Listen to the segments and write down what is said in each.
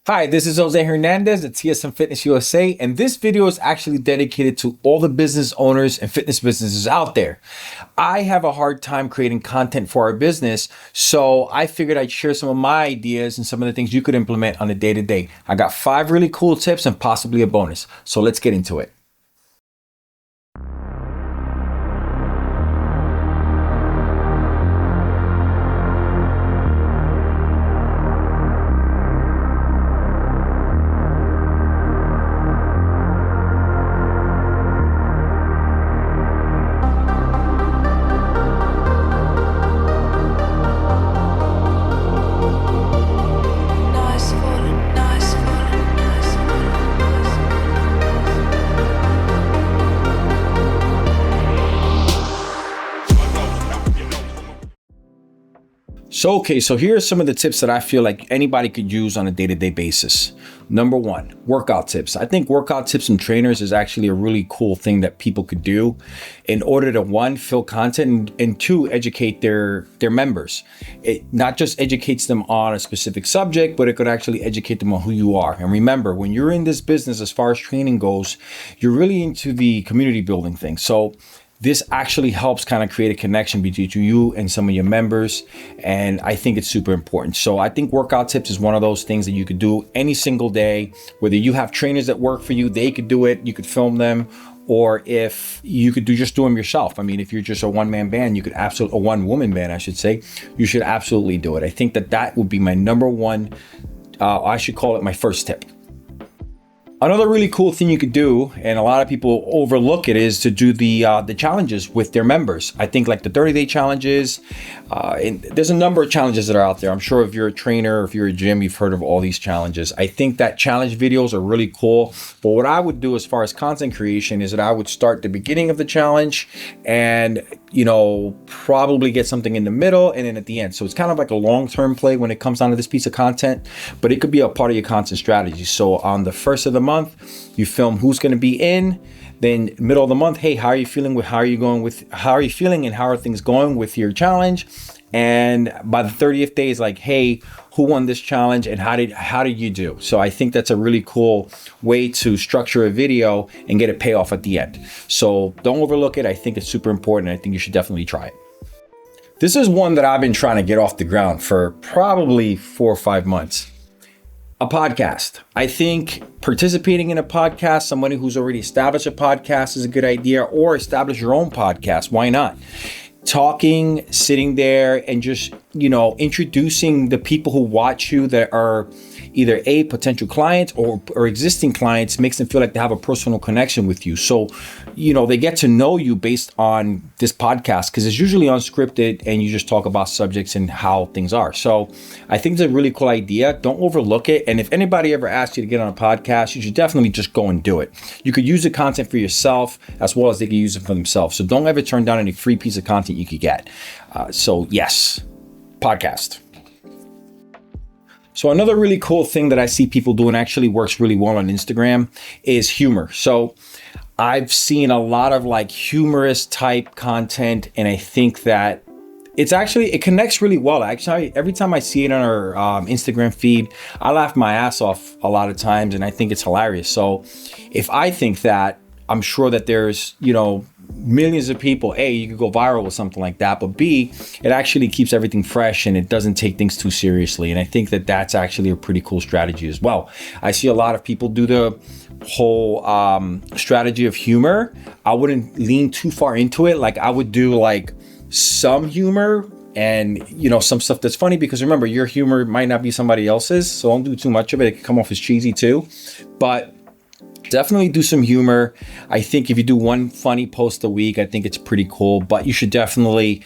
Hi, this is Jose Hernandez at TSM Fitness USA, and this video is actually dedicated to all the business owners and fitness businesses out there. I have a hard time creating content for our business, so I figured I'd share some of my ideas and some of the things you could implement on a day-to-day. I got 5 really cool tips and possibly a bonus, so let's get into it. So here are some of the tips that I feel like anybody could use on a day-to-day basis. Number 1, workout tips. I think workout tips from trainers is actually a really cool thing that people could do in order to 1, fill content and 2, educate their members. It not just educates them on a specific subject, but it could actually educate them on who you are. And remember, when you're in this business, as far as training goes, you're really into the community building thing. So this actually helps kind of create a connection between you and some of your members. And I think it's super important. So I think workout tips is one of those things that you could do any single day, whether you have trainers that work for you, they could do it, you could film them, or if you could just do them yourself. I mean, if you're just a one-man band, you could absolutely, a one-woman band, I should say, you should absolutely do it. I think that would be my number 1, I should call it my first tip. Another really cool thing you could do, and a lot of people overlook it, is to do the challenges with their members. I think like the 30-day challenges, and there's a number of challenges that are out there. I'm sure if you're a trainer, or if you're a gym, you've heard of all these challenges. I think that challenge videos are really cool. But what I would do as far as content creation is that I would start the beginning of the challenge and, probably get something in the middle and then at the end. So it's kind of like a long-term play when it comes down to this piece of content, but it could be a part of your content strategy. So on the first of the month, you film who's going to be in. Then middle of the month, hey, how are you feeling and how are things going with your challenge? And by the 30th day is like, hey, who won this challenge and how did you do? So I think that's a really cool way to structure a video and get a payoff at the end. So don't overlook it. I think it's super important. I think you should definitely try it. This is one that I've been trying to get off the ground for probably 4 or 5 months. A podcast. I think participating in a podcast, somebody who's already established a podcast is a good idea, or establish your own podcast. Why not? Talking, sitting there and just, introducing the people who watch you that are either potential clients or existing clients makes them feel like they have a personal connection with you. So, they get to know you based on this podcast because it's usually unscripted and you just talk about subjects and how things are. So I think it's a really cool idea. Don't overlook it. And if anybody ever asks you to get on a podcast, you should definitely just go and do it. You could use the content for yourself as well as they can use it for themselves. So don't ever turn down any free piece of content you could get. So yes, podcast. So another really cool thing that I see people do and actually works really well on Instagram is humor. So I've seen a lot of like humorous type content, and I think that it connects really well. Actually, every time I see it on our Instagram feed, I laugh my ass off a lot of times, and I think it's hilarious. So if I think that, I'm sure that there's, millions of people, A, you could go viral with something like that, but B, it actually keeps everything fresh and it doesn't take things too seriously. And I think that that's actually a pretty cool strategy as well. I see a lot of people do the whole strategy of humor. I wouldn't lean too far into it. Like I would do like some humor and, some stuff that's funny, because remember, your humor might not be somebody else's. So don't do too much of it. It can come off as cheesy too, but definitely do some humor. I think if you do one funny post a week, I think it's pretty cool, but you should definitely,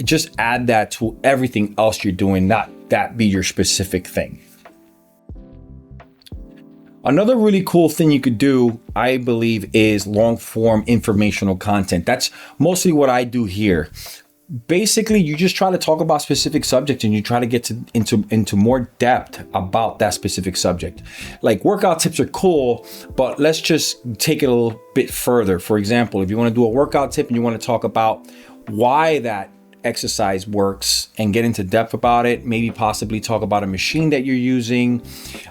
just add that to everything else you're doing, not that be your specific thing. Another really cool thing you could do, I believe, is long form informational content. That's mostly what I do here. Basically, you just try to talk about specific subjects and you try to get into more depth about that specific subject. Like workout tips are cool, but let's just take it a little bit further. For example, if you want to do a workout tip and you want to talk about why that exercise works and get into depth about it. Maybe possibly talk about a machine that you're using.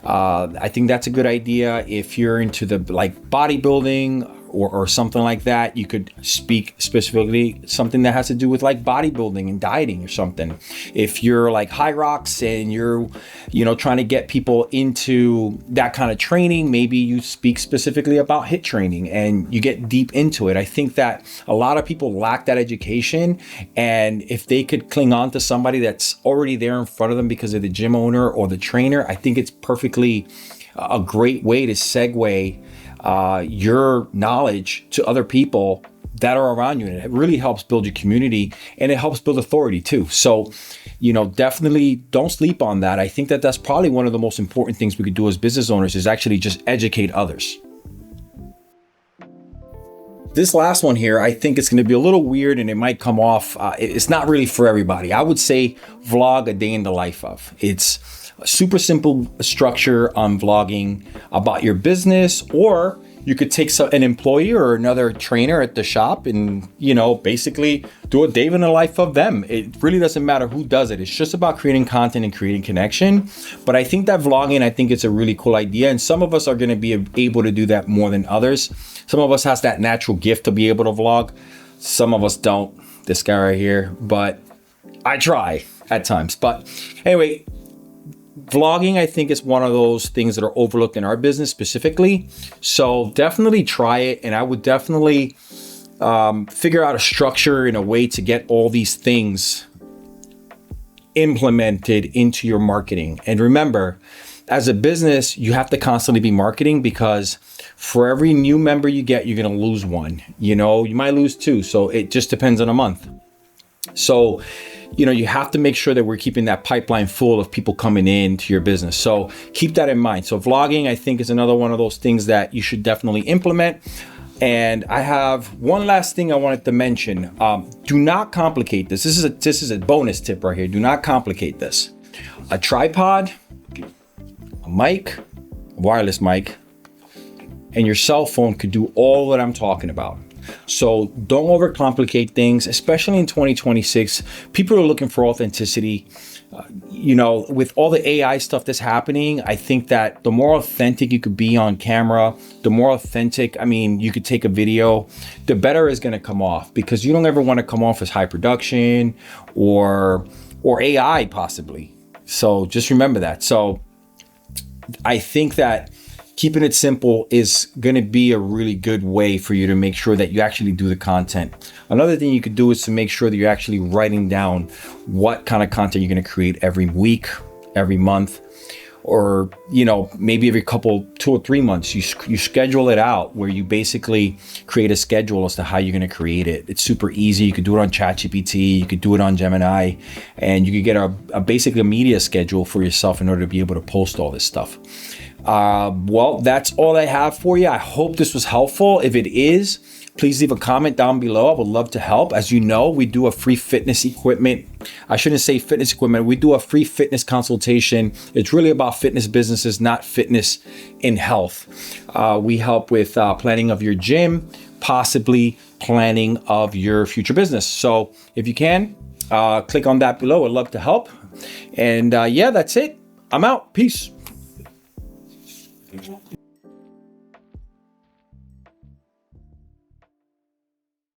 I think that's a good idea. If you're into the like bodybuilding or something like that, you could speak specifically something that has to do with like bodybuilding and dieting or something. If you're like High Rocks and you're, trying to get people into that kind of training, maybe you speak specifically about HIIT training and you get deep into it. I think that a lot of people lack that education, and if they could cling on to somebody that's already there in front of them because of the gym owner or the trainer, I think it's perfectly a great way to segue your knowledge to other people that are around you. And it really helps build your community, and it helps build authority too. So, definitely don't sleep on that. I think that that's probably one of the most important things we could do as business owners, is actually just educate others. This last one here, I think it's going to be a little weird and it might come off. It's not really for everybody. I would say vlog a day in the life of. It's a super simple structure on vlogging about your business, or you could take an employee or another trainer at the shop and, basically do a day in the life of them. It really doesn't matter who does it. It's just about creating content and creating connection. But I think that vlogging, I think it's a really cool idea. And some of us are going to be able to do that more than others. Some of us has that natural gift to be able to vlog. Some of us don't, this guy right here, but I try at times. But anyway, vlogging, I think, is one of those things that are overlooked in our business specifically. So definitely try it. And I would definitely figure out a structure and a way to get all these things implemented into your marketing. And remember, as a business, you have to constantly be marketing, because for every new member you get, you're going to lose one. You might lose two. So it just depends on a month. So, you have to make sure that we're keeping that pipeline full of people coming into your business. So keep that in mind. So vlogging, I think, is another one of those things that you should definitely implement. And I have one last thing I wanted to mention. Do not complicate this. This is a bonus tip right here. Do not complicate this. A tripod, a mic, a wireless mic, and your cell phone could do all that I'm talking about. So don't overcomplicate things, especially in 2026. People are looking for authenticity. With all the AI stuff that's happening, I think that the more authentic you could be on camera, the more authentic, you could take a video, the better it's going to come off, because you don't ever want to come off as high production or AI possibly. So just remember that. So I think that keeping it simple is going to be a really good way for you to make sure that you actually do the content. Another thing you could do is to make sure that you're actually writing down what kind of content you're going to create every week, every month, or, maybe every 2 or 3 months. You schedule it out where you basically create a schedule as to how you're going to create it. It's super easy. You could do it on ChatGPT. You could do it on Gemini, and you could get basically a media schedule for yourself in order to be able to post all this stuff. Well, that's all I have for you. I hope this was helpful. If it is, please leave a comment down below. I would love to help. As you know, we do a free fitness equipment. I shouldn't say fitness equipment. We do a free fitness consultation. It's really about fitness businesses, not fitness in health. We help with planning of your gym, possibly planning of your future business. So if you can, click on that below. I'd love to help. And yeah, that's it. I'm out. Peace.